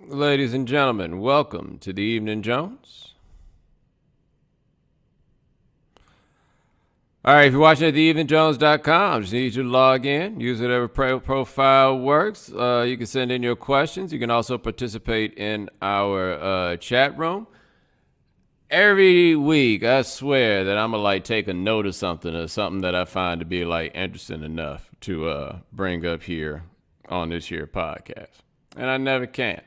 Ladies and gentlemen, welcome to the Evening Jones. All right, if you're watching at theeveningjones.com, just need you to log in, use whatever profile works. You can send in your questions. You can also participate in our chat room. Every week, I swear that I'm going to take a note of something or something that I find to be interesting enough to bring up here on this here podcast. And I never can.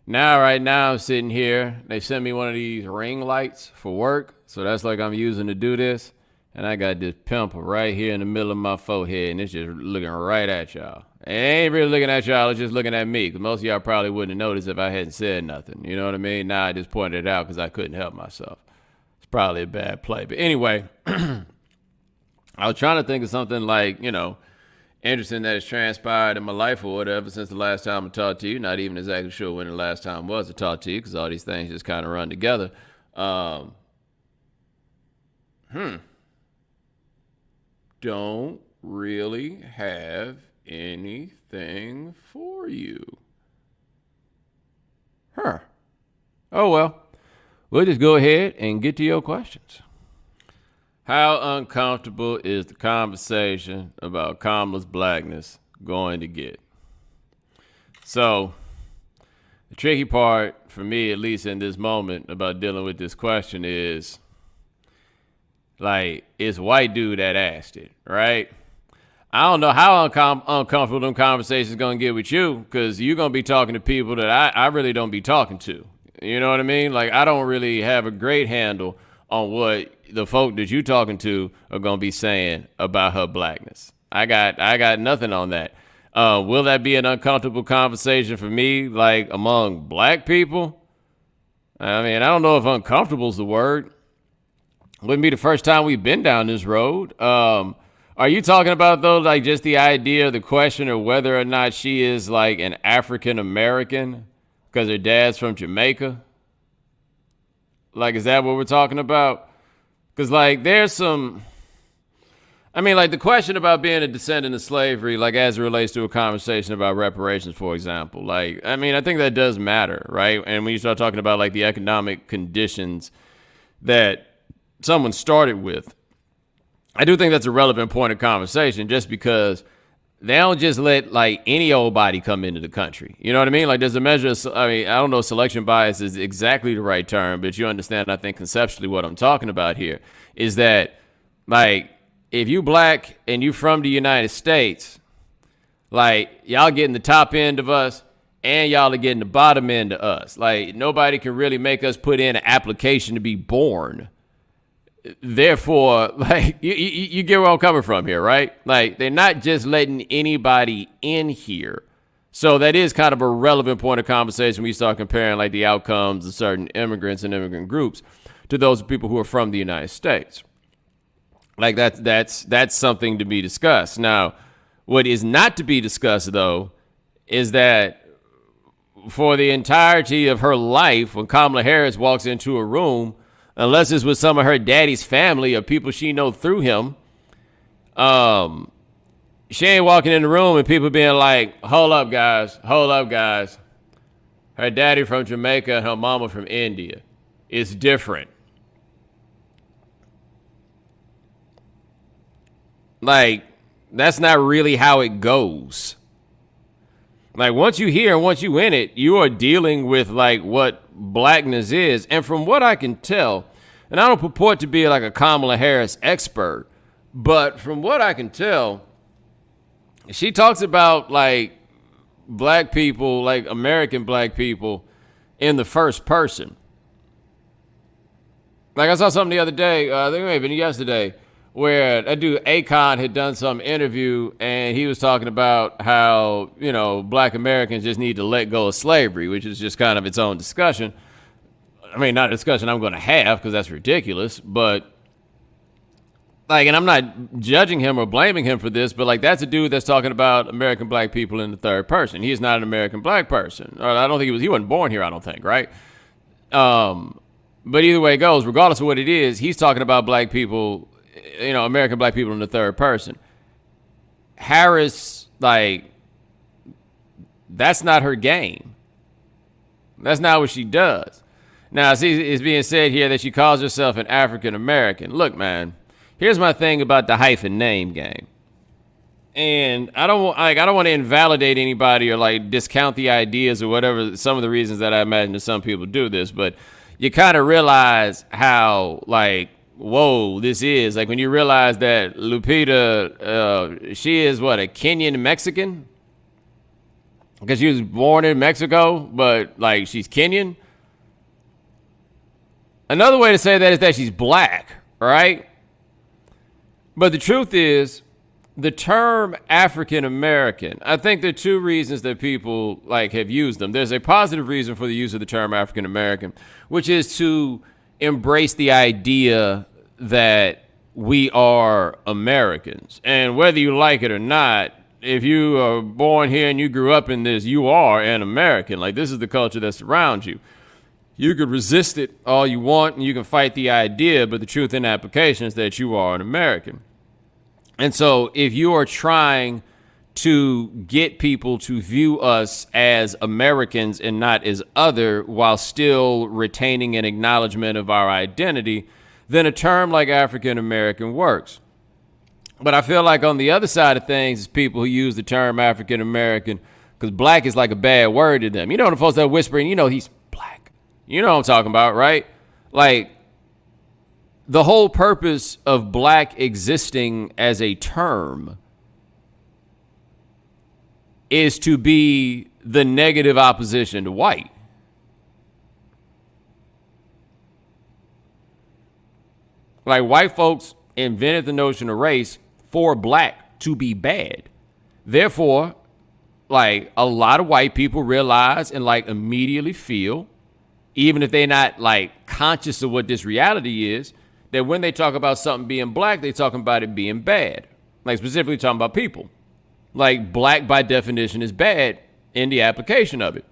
Right now, I'm sitting here. They sent me one of these ring lights for work. So that's I'm using to do this. And I got this pimple right here in the middle of my forehead. And it's just looking right at y'all. It ain't really looking at y'all. It's just looking at me. Because most of y'all probably wouldn't have noticed if I hadn't said nothing. You know what I mean? Now I just pointed it out because I couldn't help myself. It's probably a bad play. But anyway, I was trying to think of something interesting that has transpired in my life or whatever since the last time I talked to you. Not even exactly sure when the last time was to talk to you because all these things just kind of run together. Don't really have anything for you. Oh, well. We'll just go ahead and get to your questions. How uncomfortable is the conversation about Kamala's blackness going to get? So, the tricky part for me, at least in this moment, about dealing with this question is, it's white dude that asked it, right? I don't know how uncomfortable them conversations going to get with you, because you're going to be talking to people that I really don't be talking to. You know what I mean? I don't really have a great handle on what the folk that you talking to are going to be saying about her blackness. I got nothing on that. Will that be an uncomfortable conversation for me, among black people? I mean, I don't know if uncomfortable is the word. Wouldn't be the first time we've been down this road. Are you talking about, though, just the idea, the question of whether or not she is, an African-American because her dad's from Jamaica? Is that what we're talking about? Because, there's some... the question about being a descendant of slavery, as it relates to a conversation about reparations, for example. I think that does matter, right? And when you start talking about, the economic conditions that someone started with, I do think that's a relevant point of conversation just because they don't just let, any old body come into the country. You know what I mean? There's a measure of, I don't know if selection bias is exactly the right term, but you understand, I think, conceptually what I'm talking about here is that, if you black and you from the United States, y'all getting the top end of us and y'all are getting the bottom end of us. Nobody can really make us put in an application to be born. Therefore, you get where I'm coming from here, right? They're not just letting anybody in here. So that is kind of a relevant point of conversation when you start comparing the outcomes of certain immigrants and immigrant groups to those people who are from the United States. That's something to be discussed. Now, what is not to be discussed, though, is that for the entirety of her life, when Kamala Harris walks into a room, unless it's with some of her daddy's family or people she know through him, she ain't walking in the room and people being hold up, guys. Her daddy from Jamaica and her mama from India. It's different. That's not really how it goes. Once you hear and once you in it, you are dealing with what blackness is. And from what I can tell, and I don't purport to be a Kamala Harris expert, but from what I can tell, she talks about black people, American black people in the first person. I saw something the other day, I think it may have been yesterday, where that dude Akon had done some interview and he was talking about how, black Americans just need to let go of slavery, which is just kind of its own discussion. Not a discussion I'm going to have because that's ridiculous, but and I'm not judging him or blaming him for this, but that's a dude that's talking about American black people in the third person. He is not an American black person. Or I don't think he wasn't born here, I don't think, right? But either way it goes, regardless of what it is, he's talking about black people, American black people in the third person. Harris, that's not her game. That's not what she does. Now, see, it's being said here that she calls herself an African American. Look, man, here's my thing about the hyphen name game. And I don't want to invalidate anybody or like discount the ideas or whatever, some of the reasons that I imagine that some people do this, but you kind of realize how like, whoa, this is like when you realize that Lupita, she is what, a Kenyan Mexican? Because she was born in Mexico, but like she's Kenyan. Another way to say that is that she's black, right? But the truth is, the term African American, I think there are two reasons that people like have used them. There's a positive reason for the use of the term African American, which is to embrace the idea that we are Americans. And whether you like it or not, if you are born here and you grew up in this, you are an American. Like, this is the culture that surrounds you. You could resist it all you want and you can fight the idea, but the truth in application is that you are an American. And so if you are trying to get people to view us as Americans and not as other while still retaining an acknowledgement of our identity, then a term like African American works. But I feel like on the other side of things is people who use the term African American because black is like a bad word to them. You know the folks that are whispering, you know, he's black. You know what I'm talking about, right? Like, the whole purpose of black existing as a term is to be the negative opposition to white. Like, white folks invented the notion of race for black to be bad. Therefore, like, a lot of white people realize and like immediately feel, even if they're not like conscious of what this reality is, that when they talk about something being black, they talking about it being bad. Like, specifically talking about people. Like, black by definition is bad in the application of it.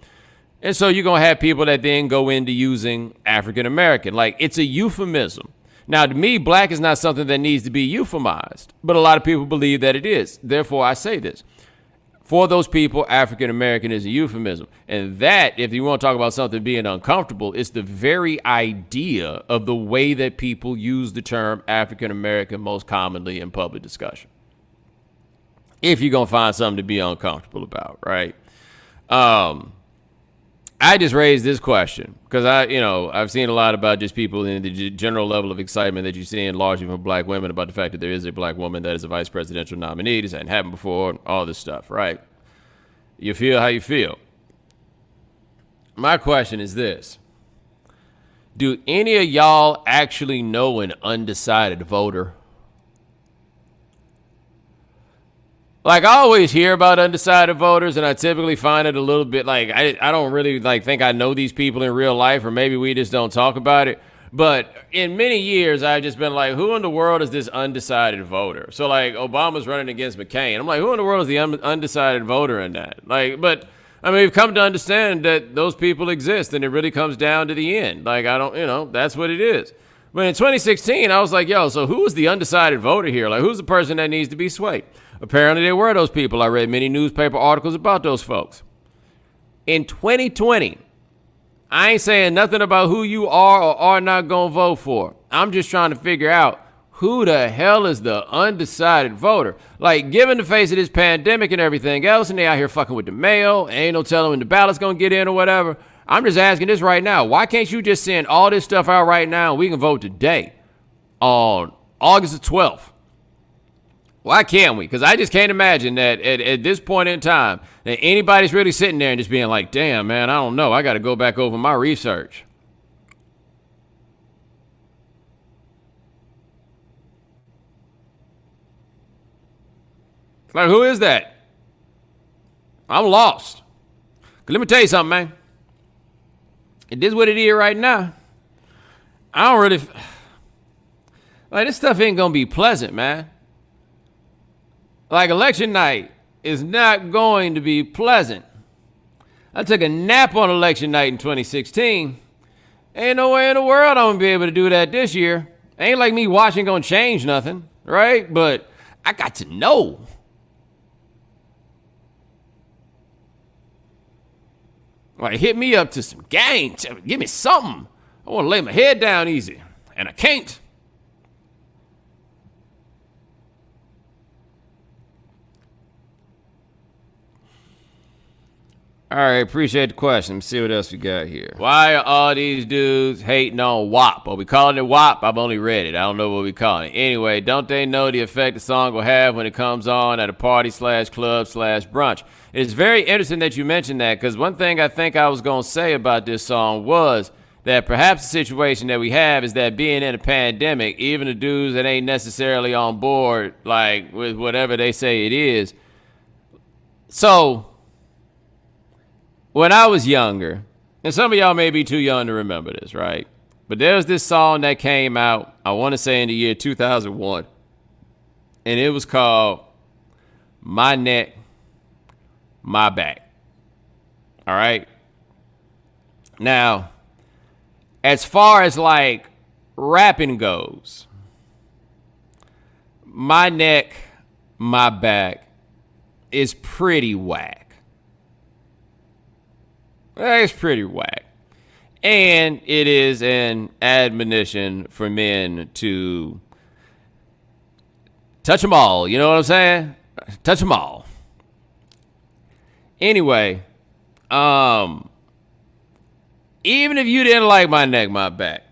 And so you're going to have people that then go into using African American. Like, it's a euphemism. Now, to me, black is not something that needs to be euphemized, but a lot of people believe that it is. Therefore, I say this. For those people, African American is a euphemism. And that, if you want to talk about something being uncomfortable, it's the very idea of the way that people use the term African American most commonly in public discussion. If you're going to find something to be uncomfortable about, right? I just raised this question because I've seen a lot about just people in the general level of excitement that you see in largely from black women about the fact that there is a black woman that is a vice presidential nominee. This hadn't happened before, all this stuff, right? You feel how you feel. My question is this. Do any of y'all actually know an undecided voter? Like, I always hear about undecided voters, and I typically find it a little bit like I don't really like think I know these people in real life, or maybe we just don't talk about it. But in many years, I've just been like, who in the world is this undecided voter? So, like, Obama's running against McCain. I'm like, who in the world is the undecided voter in that? Like, but, I mean, we've come to understand that those people exist, and it really comes down to the end. Like, that's what it is. But in 2016, I was like, yo, so who is the undecided voter here? Like, who's the person that needs to be swayed? Apparently, there were those people. I read many newspaper articles about those folks. In 2020, I ain't saying nothing about who you are or are not going to vote for. I'm just trying to figure out who the hell is the undecided voter. Like, given the face of this pandemic and everything else, and they out here fucking with the mail, ain't no telling when the ballot's going to get in or whatever. I'm just asking this right now. Why can't you just send all this stuff out right now and we can vote today on August the 12th? Why can't we? Because I just can't imagine that at this point in time that anybody's really sitting there and just being like, damn, man, I don't know. I got to go back over my research. Like, who is that? I'm lost. 'Cause let me tell you something, man. It is what it is right now. I don't really... Like, this stuff ain't going to be pleasant, man. Like, election night is not going to be pleasant. I took a nap on election night in 2016. Ain't no way in the world I'm going to be able to do that this year. Ain't like me watching going to change nothing, right? But I got to know. Like, hit me up to some game. Give me something. I want to lay my head down easy, and I can't. All right, appreciate the question. Let's see what else we got here. Why are all these dudes hating on WAP? Are we calling it WAP? I've only read it. I don't know what we calling it. Anyway, don't they know the effect the song will have when it comes on at a party / club / brunch? It's very interesting that you mentioned that, because one thing I think I was going to say about this song was that perhaps the situation that we have is that being in a pandemic, even the dudes that ain't necessarily on board, like with whatever they say it is. So when I was younger, and some of y'all may be too young to remember this, right? But there was this song that came out, I want to say in the year 2001, and it was called My Neck, My Back. All right? Now, as far as like rapping goes, My Neck, My Back is pretty whack. It's pretty whack. And it is an admonition for men to touch them all. You know what I'm saying? Touch them all. Anyway, even if you didn't like My Neck, My Back,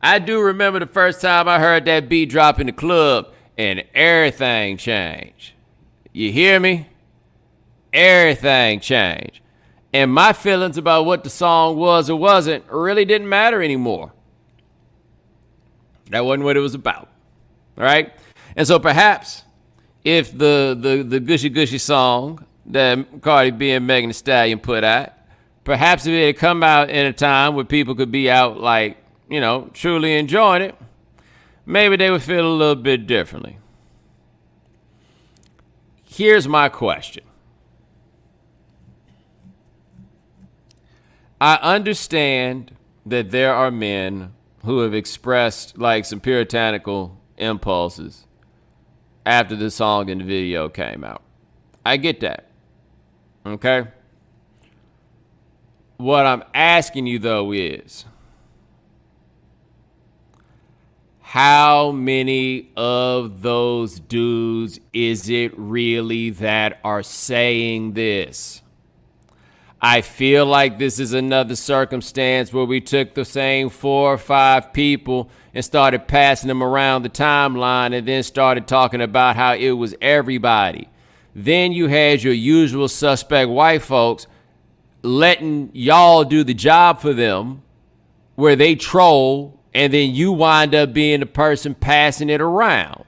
I do remember the first time I heard that beat drop in the club and everything changed. You hear me? Everything changed. And my feelings about what the song was or wasn't really didn't matter anymore. That wasn't what it was about. All right? And so perhaps if the Gushy Gushy song that Cardi B and Megan Thee Stallion put out, perhaps if it had come out in a time where people could be out, like, you know, truly enjoying it, maybe they would feel a little bit differently. Here's my question. I understand that there are men who have expressed like some puritanical impulses after the song and the video came out. I get that. Okay? What I'm asking you, though, is how many of those dudes is it really that are saying this? I feel like this is another circumstance where we took the same 4 or 5 people and started passing them around the timeline and then started talking about how it was everybody. Then you had your usual suspect white folks letting y'all do the job for them where they troll, and then you wind up being the person passing it around.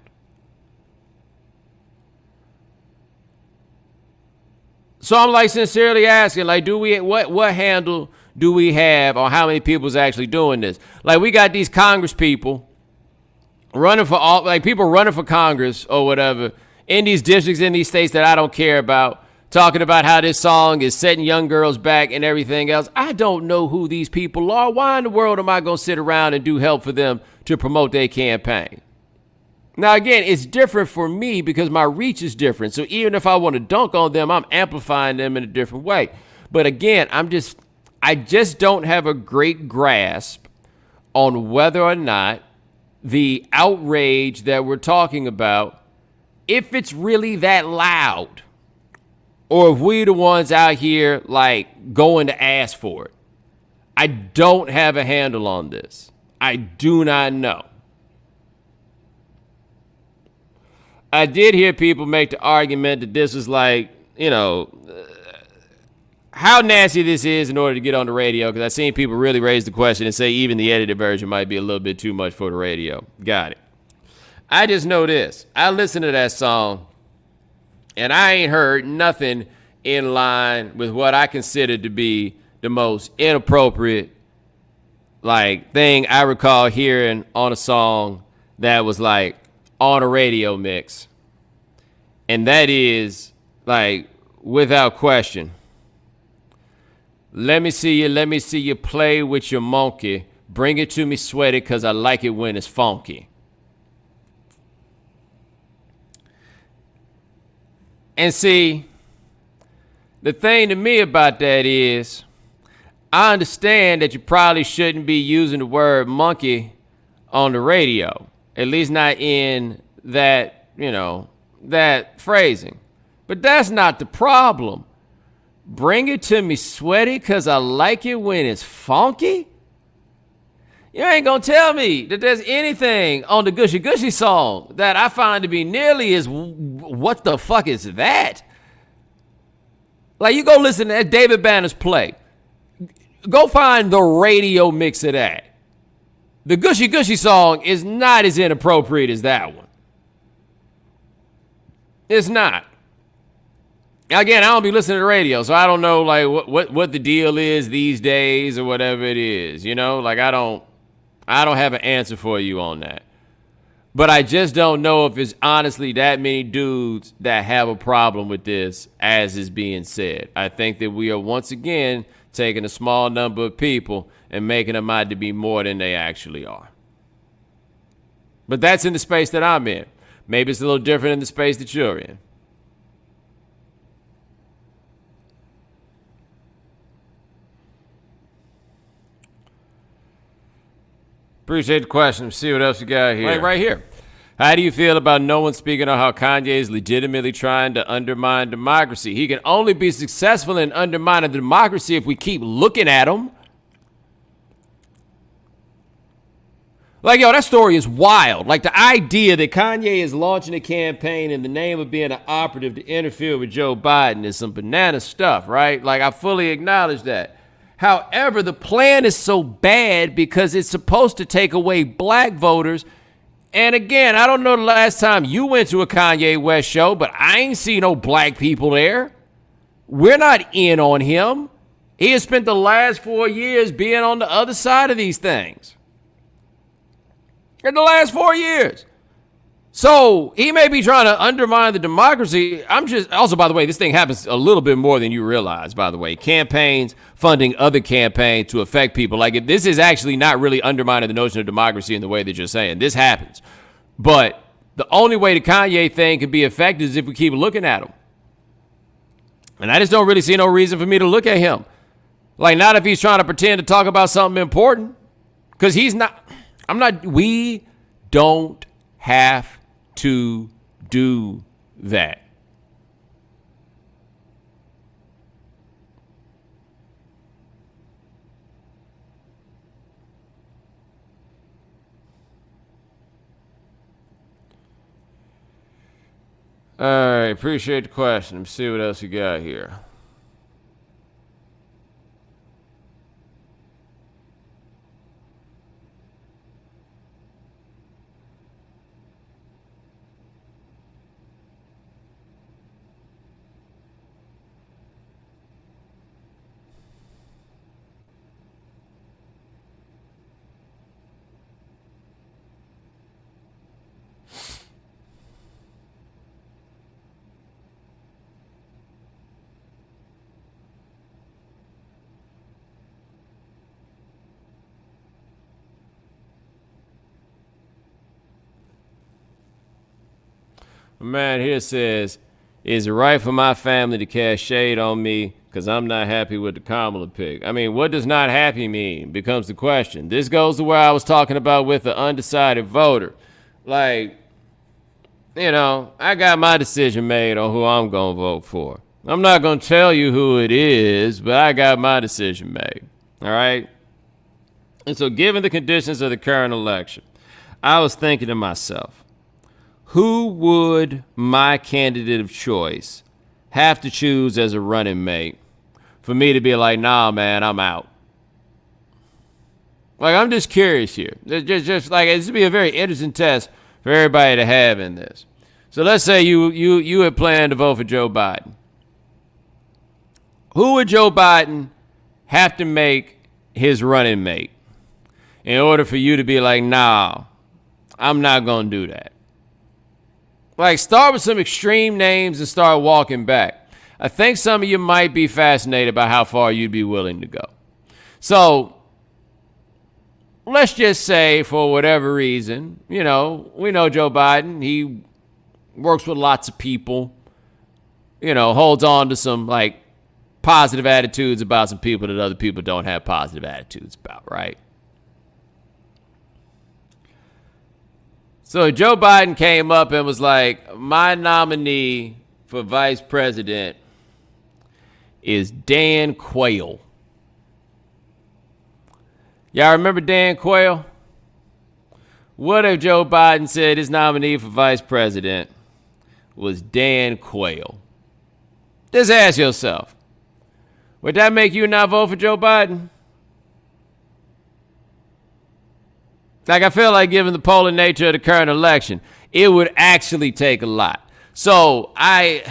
So I'm like sincerely asking, like, do we what handle do we have on how many people is actually doing this? Like, we got these Congress people running for all, like people running for Congress or whatever in these districts in these states that I don't care about, talking about how this song is setting young girls back and everything else. I don't know who these people are. Why in the world am I going to sit around and do help for them to promote their campaign? Now, again, it's different for me because my reach is different. So even if I want to dunk on them, I'm amplifying them in a different way. But again, I just don't have a great grasp on whether or not the outrage that we're talking about, if it's really that loud, or if we the ones out here like going to ask for it. I don't have a handle on this. I do not know. I did hear people make the argument that this was like, you know, how nasty this is in order to get on the radio, because I've seen people really raise the question and say even the edited version might be a little bit too much for the radio. Got it. I just know this. I listened to that song, and I ain't heard nothing in line with what I consider to be the most inappropriate, like, thing I recall hearing on a song that was like on a radio mix. And that is, like, without question, let me see you play with your monkey. Bring it to me sweaty, because I like it when it's funky. And see, the thing to me about that is, I understand that you probably shouldn't be using the word monkey on the radio, at least not in that, that phrasing. But that's not the problem. Bring it to me sweaty because I like it when it's funky? You ain't gonna tell me that there's anything on the Gushy Gushy song that I find to be nearly as what the fuck is that? Like, you go listen to that David Banner's play. Go find the radio mix of that. The Gushy Gushy song is not as inappropriate as that one. It's not. Again, I don't be listening to the radio, so I don't know like what the deal is these days or whatever it is. Like I don't have an answer for you on that. But I just don't know if it's honestly that many dudes that have a problem with this, as is being said. I think that we are once again taking a small number of people and making them out to be more than they actually are. But that's in the space that I'm in. Maybe it's a little different in the space that you're in. Appreciate the question. Let's see what else you got here. Right here. How do you feel about no one speaking on how Kanye is legitimately trying to undermine democracy? He can only be successful in undermining democracy if we keep looking at him. Like, that story is wild. Like, the idea that Kanye is launching a campaign in the name of being an operative to interfere with Joe Biden is some banana stuff, right? Like, I fully acknowledge that. However, the plan is so bad because it's supposed to take away black voters. And again, I don't know the last time you went to a Kanye West show, but I ain't seen no black people there. We're not in on him. He has spent the last 4 years being on the other side of these things. In the last 4 years. So he may be trying to undermine the democracy. Also, by the way, this thing happens a little bit more than you realize, by the way. Campaigns funding other campaigns to affect people. Like, this is actually not really undermining the notion of democracy in the way that you're saying. This happens. But the only way the Kanye thing could be effective is if we keep looking at him. And I just don't really see no reason for me to look at him. Like, not if he's trying to pretend to talk about something important. Because we don't have to do that. All right, appreciate the question. Let's see what else you got here. A man here says, is it right for my family to cast shade on me because I'm not happy with the Kamala pick? I mean, what does not happy mean becomes the question. This goes to where I was talking about with the undecided voter. Like, I got my decision made on who I'm going to vote for. I'm not going to tell you who it is, but I got my decision made. All right? And so given the conditions of the current election, I was thinking to myself, who would my candidate of choice have to choose as a running mate for me to be like, nah, man, I'm out? Like, I'm just curious here. Just like, this would be a very interesting test for everybody to have in this. So let's say you had planned to vote for Joe Biden. Who would Joe Biden have to make his running mate in order for you to be like, nah, I'm not going to do that? Like, start with some extreme names and start walking back. I think some of you might be fascinated by how far you'd be willing to go. So, let's just say, for whatever reason, we know Joe Biden. He works with lots of people, holds on to some, positive attitudes about some people that other people don't have positive attitudes about, right? So Joe Biden came up and was like, my nominee for vice president is Dan Quayle. Y'all remember Dan Quayle? What if Joe Biden said his nominee for vice president was Dan Quayle? Just ask yourself, would that make you not vote for Joe Biden? Like, I feel like, given the polling nature of the current election, it would actually take a lot. So I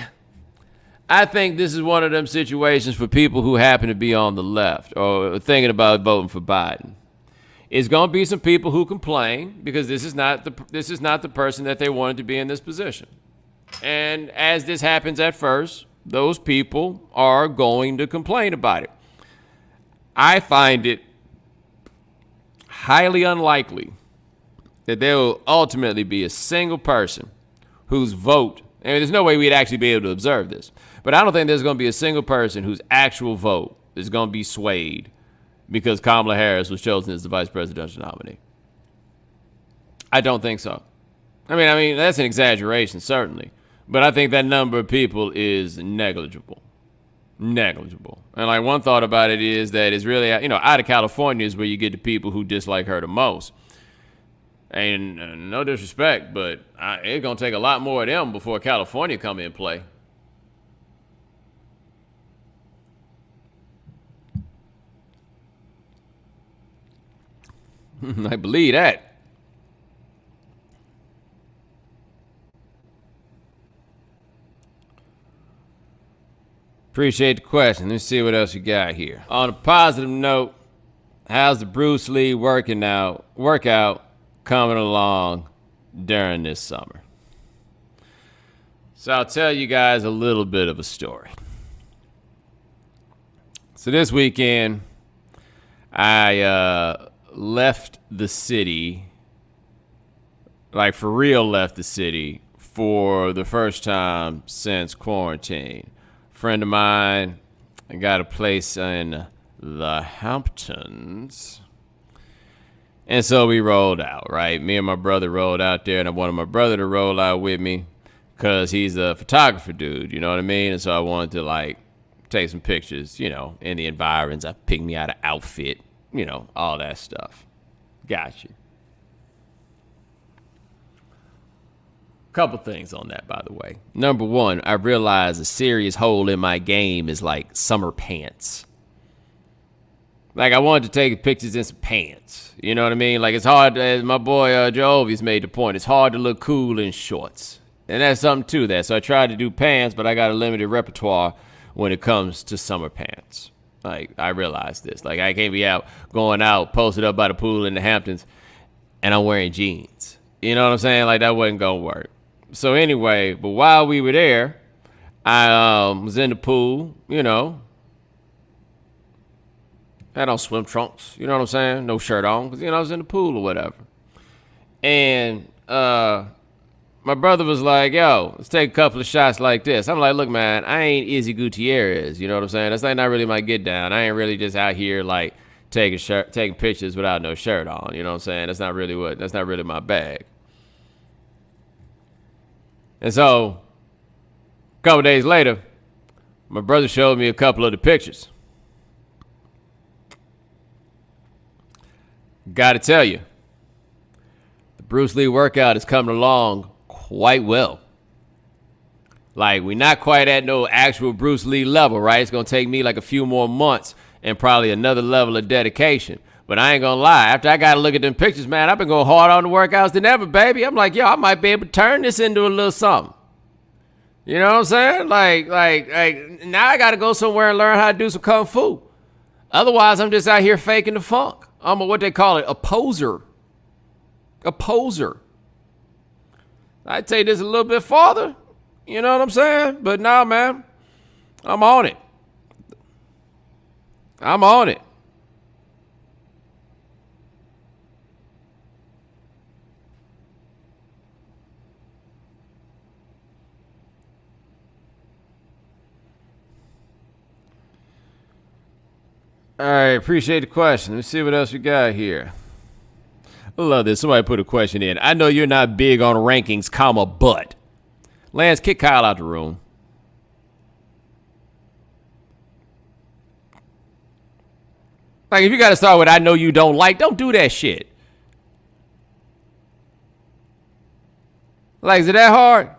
think this is one of them situations for people who happen to be on the left or thinking about voting for Biden. It's going to be some people who complain because this is not the person that they wanted to be in this position. And as this happens at first, those people are going to complain about it. I find it highly unlikely that there will ultimately be a single person whose vote, and there's no way we'd actually be able to observe this, but I don't think there's going to be a single person whose actual vote is going to be swayed because Kamala Harris was chosen as the vice presidential nominee. I don't think so. I mean, that's an exaggeration, certainly, but I think that number of people is negligible. Negligible. And like, one thought about it is that it's really, out of California is where you get the people who dislike her the most. And no disrespect, but it's going to take a lot more of them before California come in play. I believe that. Appreciate the question. Let's see what else you got here. On a positive note, how's the Bruce Lee workout coming along during this summer? So I'll tell you guys a little bit of a story. So this weekend, I left the city, like for real left the city, for the first time since quarantine. Friend of mine, I got a place in the Hamptons. And so we rolled out, right? Me and my brother rolled out there, and I wanted my brother to roll out with me because he's a photographer dude, you know what I mean? And so I wanted to, like, take some pictures, in the environs. I picked me out an outfit, all that stuff. Gotcha. Couple things on that, by the way. Number one, I realized a serious hole in my game is like summer pants. Like, I wanted to take pictures in some pants. You know what I mean? Like, it's hard, as my boy Jovi's made the point, it's hard to look cool in shorts. And that's something to that. So I tried to do pants, but I got a limited repertoire when it comes to summer pants. Like, I realized this. Like, I can't be going out, posted up by the pool in the Hamptons, and I'm wearing jeans. You know what I'm saying? Like, that wasn't going to work. So anyway, but while we were there, I was in the pool, had on swim trunks, you know what I'm saying? No shirt on, because, I was in the pool or whatever. And my brother was like, yo, let's take a couple of shots like this. I'm like, look, man, I ain't Izzy Gutierrez, you know what I'm saying? That's not really my get down. I ain't really just out here, like, taking pictures without no shirt on, you know what I'm saying? That's not really my bag. And so, a couple days later, my brother showed me a couple of the pictures. Gotta tell you, the Bruce Lee workout is coming along quite well. Like, we're not quite at no actual Bruce Lee level, right? It's gonna take me like a few more months and probably another level of dedication. But I ain't gonna lie, after I gotta look at them pictures, man, I've been going hard on the workouts than ever, baby. I'm like, yo, I might be able to turn this into a little something. You know what I'm saying? Like now I gotta go somewhere and learn how to do some kung fu. Otherwise, I'm just out here faking the funk. I'm what they call it, a poser. A poser. I'd take this a little bit farther. You know what I'm saying? But nah, man, I'm on it. I'm on it. All right, appreciate the question. Let's see what else we got here. I love this. Somebody put a question in. I know you're not big on rankings, but. Lance, kick Kyle out the room. Like, if you got to start with I know you don't do that shit. Like, is it that hard?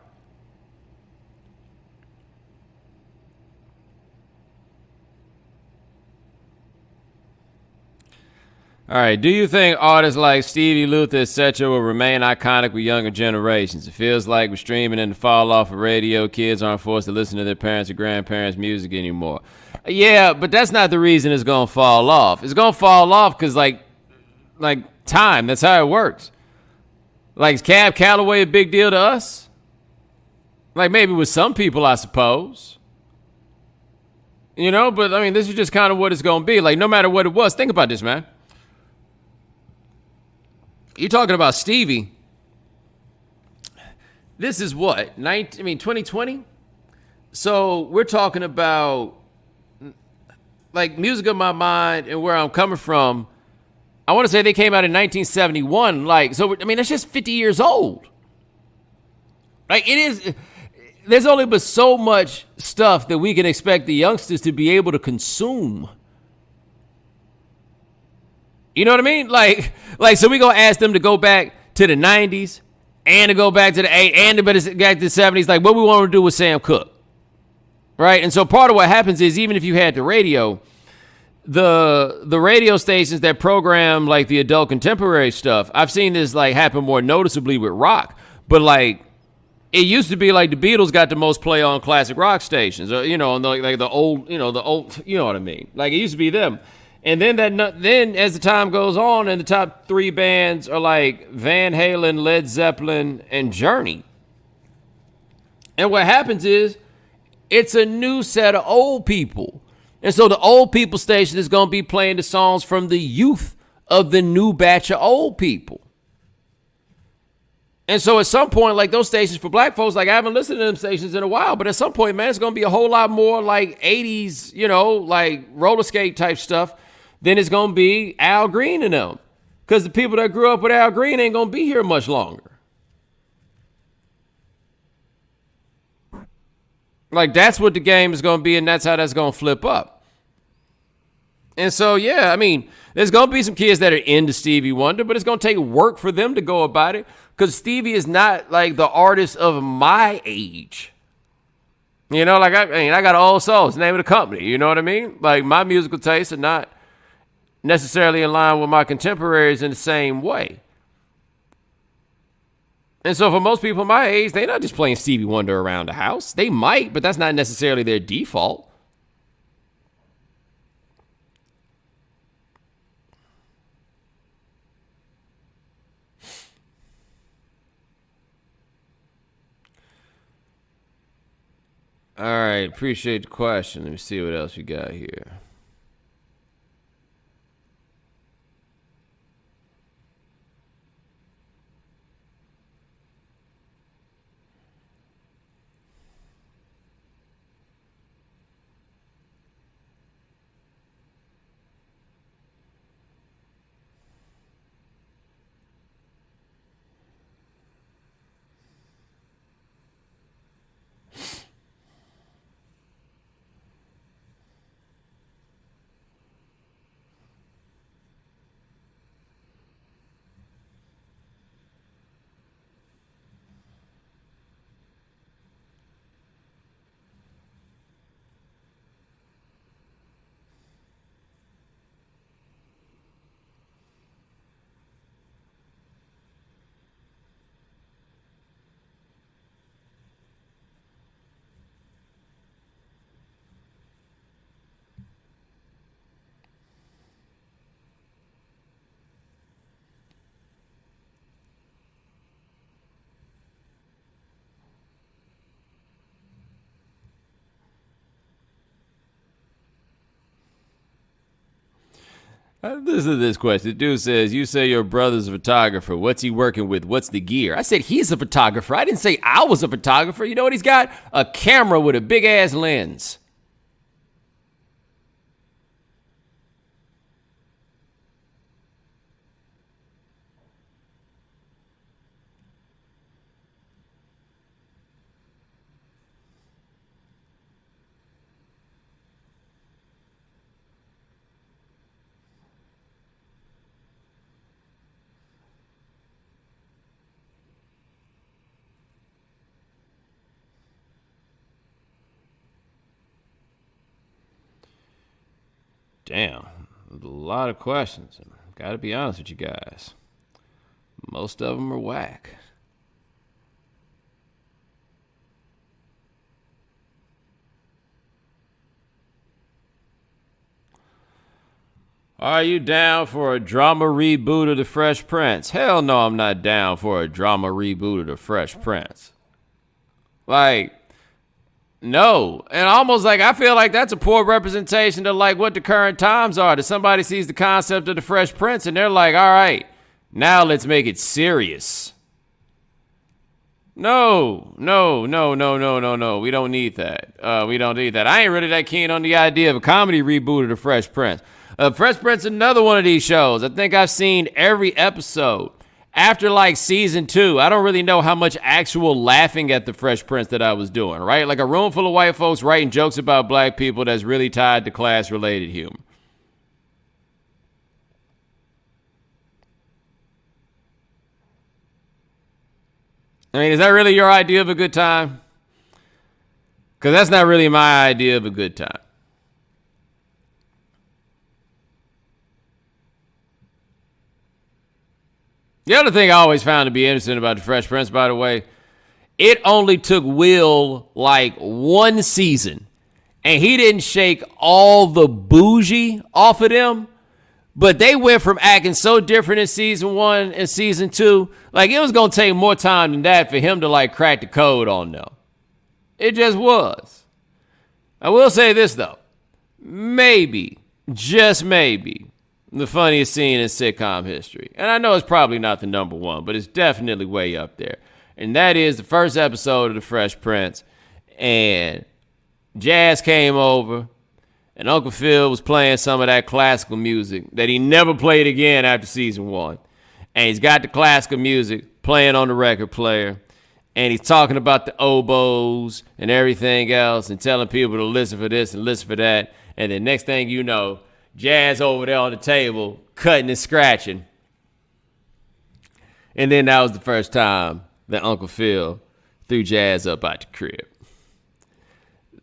All right. Do you think artists like Stevie, Luther, etc. will remain iconic with younger generations? It feels like with streaming and the fall off of radio, kids aren't forced to listen to their parents' or grandparents' music anymore. Yeah, but that's not the reason it's gonna fall off. It's gonna fall off because like time. That's how it works. Like, is Cab Calloway a big deal to us? Like, maybe with some people, I suppose. You know, but I mean, this is just kind of what it's gonna be. Like, no matter what it was, think about this, man. You're talking about Stevie. This is what? 2020? So we're talking about like Music of My Mind and Where I'm Coming From. I want to say they came out in 1971. Like, so, I mean, that's just 50 years old. Like, it is, there's only but so much stuff that we can expect the youngsters to be able to consume. You know what I mean? Like, so we gonna ask them to go back to the 90s and to go back to the 80s and to go back to the 70s. Like, what we want to do with Sam Cooke, right? And so part of what happens is, even if you had the radio, the radio stations that program like the adult contemporary stuff, I've seen this like happen more noticeably with rock. But like, it used to be like the Beatles got the most play on classic rock stations, or, you know, like the old, you know what I mean? Like, it used to be them. And then then as the time goes on, and the top three bands are like Van Halen, Led Zeppelin, and Journey. And what happens is, it's a new set of old people. And so the old people station is going to be playing the songs from the youth of the new batch of old people. And so at some point, like those stations for black folks, like I haven't listened to them stations in a while, but at some point, man, it's going to be a whole lot more like 80s, you know, like roller skate type stuff than it's going to be Al Green and them. Because the people that grew up with Al Green ain't going to be here much longer. Like, that's what the game is going to be, and that's how that's going to flip up. And so, yeah, I mean, there's going to be some kids that are into Stevie Wonder, but it's going to take work for them to go about it, because Stevie is not like the artist of my age. You know, like, I got an old soul. It's the name of the company. You know what I mean? Like, my musical tastes are not necessarily in line with my contemporaries in the same way. And so for most people my age, they're not just playing Stevie Wonder around the house. They might, but that's not necessarily their default. All right, appreciate the question. Let me see what else we got here. Listen to this question. The dude says, you say your brother's a photographer. What's he working with? What's the gear? I said he's a photographer. I didn't say I was a photographer. You know what he's got? A camera with a big-ass lens. Damn, a lot of questions. Got to be honest with you guys. Most of them are whack. Are you down for a drama reboot of The Fresh Prince? Hell no, I'm not down for a drama reboot of The Fresh Prince. Like, no. And almost like, I feel like that's a poor representation of like what the current times are. That somebody sees the concept of The Fresh Prince and they're like, all right, now let's make it serious. No. We don't need that. We don't need that. I ain't really that keen on the idea of a comedy reboot of The Fresh Prince. Fresh Prince is another one of these shows. I think I've seen every episode. After like season 2, I don't really know how much actual laughing at the Fresh Prince that I was doing, right? Like a room full of white folks writing jokes about black people that's really tied to class-related humor. I mean, is that really your idea of a good time? Because that's not really my idea of a good time. The other thing I always found to be interesting about The Fresh Prince, by the way, it only took Will like one season, and he didn't shake all the bougie off of them, but they went from acting so different in season 1 and season 2, like it was going to take more time than that for him to like crack the code on them. It just was. I will say this, though. Maybe, just maybe, the funniest scene in sitcom history. And I know it's probably not the number one, but it's definitely way up there. And that is the first episode of The Fresh Prince. And Jazz came over, and Uncle Phil was playing some of that classical music that he never played again after season 1. And he's got the classical music playing on the record player. And he's talking about the oboes and everything else and telling people to listen for this and listen for that. And then next thing you know, Jazz over there on the table, cutting and scratching. And then that was the first time that Uncle Phil threw Jazz up out the crib.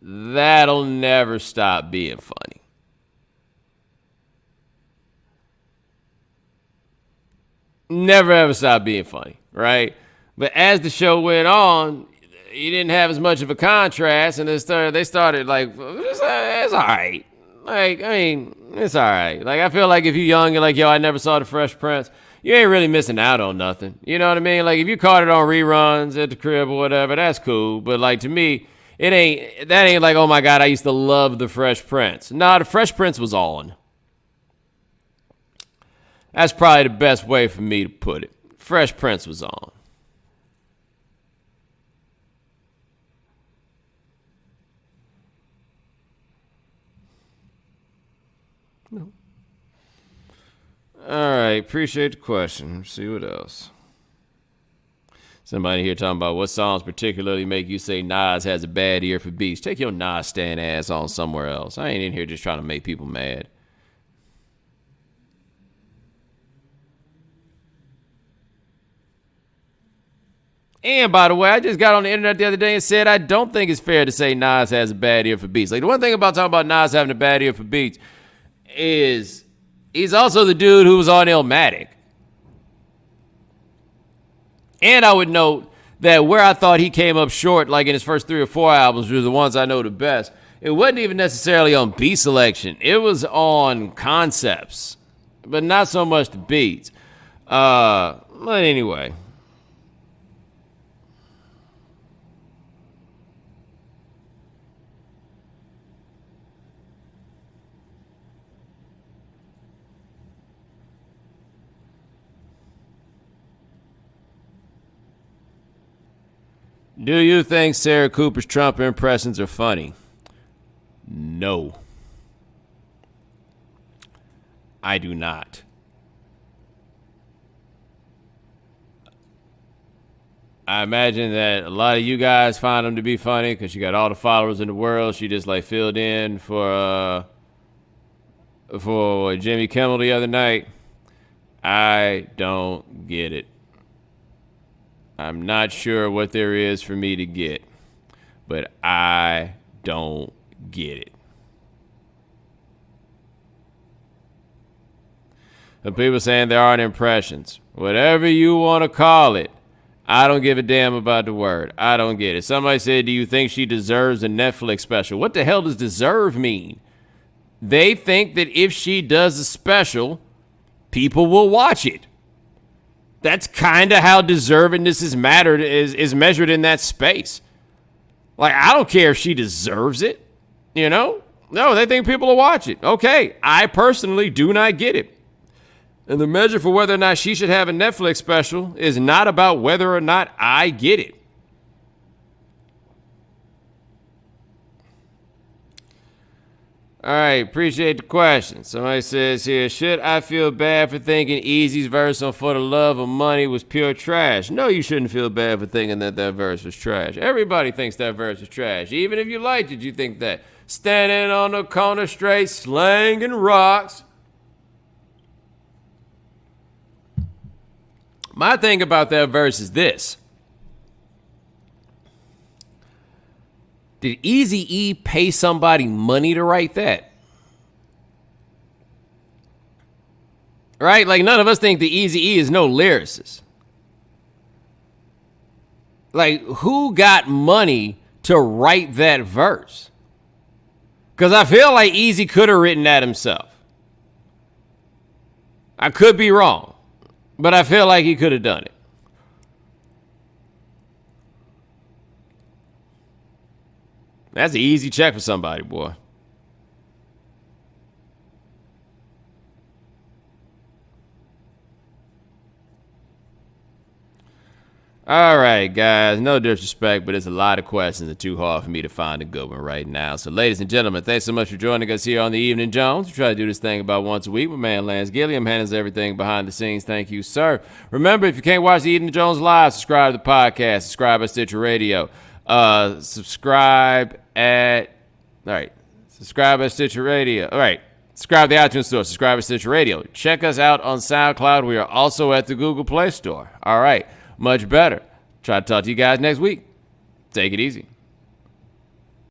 That'll never stop being funny. Never ever stop being funny, right? But as the show went on, he didn't have as much of a contrast, and they started like, it's all right. Like, I mean, it's all right. Like, I feel like if you're young and like, yo, I never saw The Fresh Prince, you ain't really missing out on nothing. You know what I mean? Like, if you caught it on reruns at the crib or whatever, that's cool. But like, to me, that ain't like, oh my God, I used to love The Fresh Prince. Nah, The Fresh Prince was on. That's probably the best way for me to put it. Fresh Prince was on. No. All right, appreciate the question. Let's see what else. Somebody here talking about what songs particularly make you say Nas has a bad ear for beats. Take your Nas stand ass on somewhere else. I ain't in here just trying to make people mad. And by the way, I just got on the internet the other day and said I don't think it's fair to say Nas has a bad ear for beats. Like, the one thing about talking about Nas having a bad ear for beats is he's also the dude who was on Illmatic. And I would note that where I thought he came up short, like in his first 3 or 4 albums, which are the ones I know the best, it wasn't even necessarily on beat selection. It was on concepts, but not so much the beats. But anyway. Do you think Sarah Cooper's Trump impressions are funny? No. I do not. I imagine that a lot of you guys find them to be funny because she got all the followers in the world. She just like filled in for Jimmy Kimmel the other night. I don't get it. I'm not sure what there is for me to get, but I don't get it. The people saying there aren't impressions. Whatever you want to call it. I don't give a damn about the word. I don't get it. Somebody said, do you think she deserves a Netflix special? What the hell does deserve mean? They think that if she does a special, people will watch it. That's kind of how deservingness is measured in that space. Like, I don't care if she deserves it, you know? No, they think people will watch it. Okay, I personally do not get it. And the measure for whether or not she should have a Netflix special is not about whether or not I get it. All right, appreciate the question. Somebody says here, should I feel bad for thinking Eazy's verse on For the Love of Money was pure trash? No, you shouldn't feel bad for thinking that verse was trash. Everybody thinks that verse was trash. Even if you liked it, you think that. Standing on the corner straight, slanging rocks. My thing about that verse is this. Did Eazy-E pay somebody money to write that? Right? Like, none of us think that Eazy-E is no lyricist. Like, who got money to write that verse? Because I feel like Eazy could have written that himself. I could be wrong. But I feel like he could have done it. That's an easy check for somebody, boy. All right, guys. No disrespect, but it's a lot of questions and too hard for me to find a good one right now. So, ladies and gentlemen, thanks so much for joining us here on the Evening Jones. We try to do this thing about once a week. My man, Lance Gilliam, handles everything behind the scenes. Thank you, sir. Remember, if you can't watch the Evening Jones live, subscribe to the podcast. Subscribe at Stitcher Radio. Subscribe at Stitcher Radio. All right. Subscribe to the iTunes Store. Subscribe at Stitcher Radio. Check us out on SoundCloud. We are also at the Google Play Store. All right. Much better. Try to talk to you guys next week. Take it easy.